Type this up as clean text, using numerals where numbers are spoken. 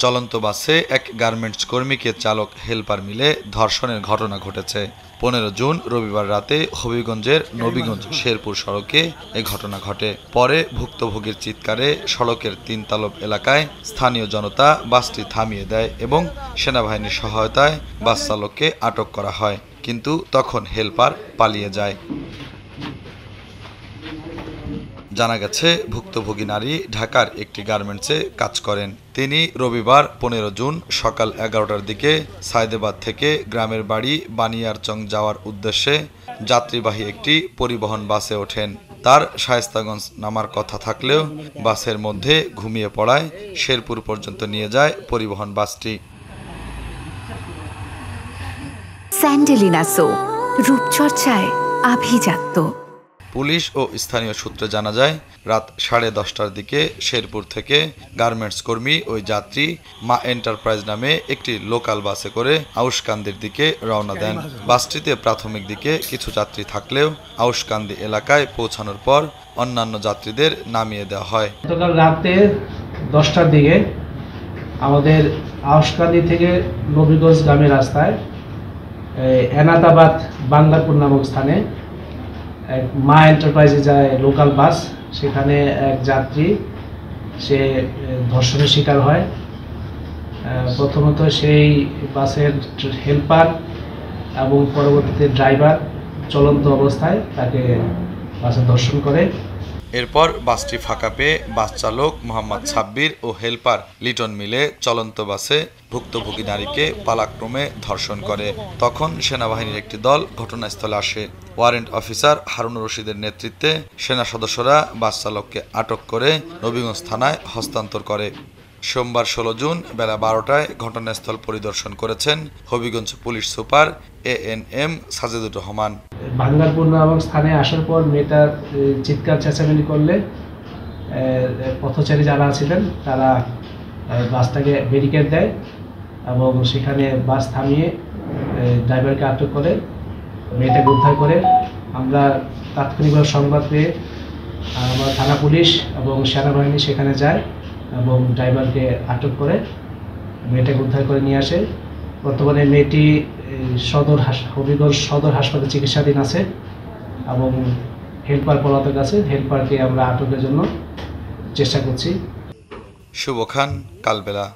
চলন্ত বাসে এক গার্মেন্টস কর্মীকে চালক হেলপার মিলে ধর্ষণের ঘটনা ঘটেছে। 15 জুন রবিবার রাতে হবিগঞ্জের নবীগঞ্জ শেরপুর সড়কে এ ঘটনা ঘটে। পরে ভুক্তভোগীর চিৎকারে সড়কের 3 তালব এলাকায় স্থানীয় জনতা বাসটি থামিয়ে দেয় এবং সেনাবাহিনীর সহায়তায় বাস চালককে আটক করা হয়, কিন্তু তখন হেলপার পালিয়ে যায়। জানা গেছে, ভুক্তভোগী নারী ঢাকার একটি গার্মেন্টসে কাজ করেন। তিনি রবিবার 15 জুন সকাল 11টার দিকে সায়দাবাদ থেকে গ্রামের বাড়ি বানিয়ারচং যাওয়ার উদ্দেশ্যে যাত্রীবাহী একটি পরিবহন বাসে ওঠেন। তার শায়েস্তাগঞ্জ নামার কথা থাকলেও বাসের মধ্যে ঘুমিয়ে পড়ায় শেরপুর পর্যন্ত নিয়ে যায় পরিবহন বাসটি। স্যান্ডেলিনা সো, রূপচর্চায় আভিজাত্য। পুলিশ ও স্থানীয় সূত্রে জানা যায়, রাত 10:30টার দিকে শেরপুর থেকে গার্মেন্টস কর্মী ওই যাত্রী মা এন্টারপ্রাইজ নামে একটি লোকাল বাসে করে আউশকান্দির দিকে রওনা দেন। বাসটিতে প্রাথমিক দিকে কিছু যাত্রী থাকলেও আউশকান্দি এলাকায় পৌঁছানোর পর অন্যান্য যাত্রীদের নামিয়ে দেওয়া হয়। গতকাল রাতে 10টার দিকে আমাদের আউশকান্দি থেকে নবীগঞ্জ গ্রামের রাস্তায় এনাদাবাদ বাংলাপুর নামক স্থানে এক মা এন্টারপ্রাইজে যায় লোকাল বাস। সেখানে এক যাত্রী সে ধর্ষণের শিকার হয়। প্রথমত সেই বাসের হেল্পার এবং পরবর্তীতে ড্রাইভার চলন্ত অবস্থায় তাকে বাসে ধর্ষণ করে। এরপর বাসটি ফাঁকা পেয়ে বাস চালক মোহাম্মদ সাব্বির ও হেলপার লিটন মিলে চলন্ত বাসে ভুক্তভোগী নারীকে পালাক্রমে ধর্ষণ করে। তখন সেনাবাহিনীর একটি দল ঘটনাস্থলে আসে। ওয়ারেন্ট অফিসার হারুনুর রশিদের নেতৃত্বে সেনা সদস্যরা বাস চালককে আটক করে নবীগঞ্জ থানায় হস্তান্তর করে। সোমবার 16 জুন বেলা 12টায় ঘটনাস্থল পরিদর্শন করেছেন Habiganj police super ANM Sajedur Rahman. Bangarpur নামক স্থানে আসার পর মেয়েটার চিৎকার চেঁচামেচি করলে পথচারী যারা ছিলেন তারা বাসটাকে ব্যারিকেড দেয় এবং সেখানে বাস থামিয়ে ড্রাইভারকে আটক করে মেয়েটাকে উদ্ধার করে। আমরা তাৎক্ষণিকভাবে সংবাদ পেয়ে আমরা থানা পুলিশ এবং সেনাবাহিনী সেখানে যায় এবং ড্রাইভারকে আটক করে মেয়েটাকে উদ্ধার করে নিয়ে আসে। বর্তমানে মেয়েটি হবিগঞ্জ সদর হাসপাতালে চিকিৎসাধীন আছে এবং হেল্পার পলাতক আছে। হেল্পারকে আমরা আটকের জন্য চেষ্টা করছি। শুভ খান, কালবেলা।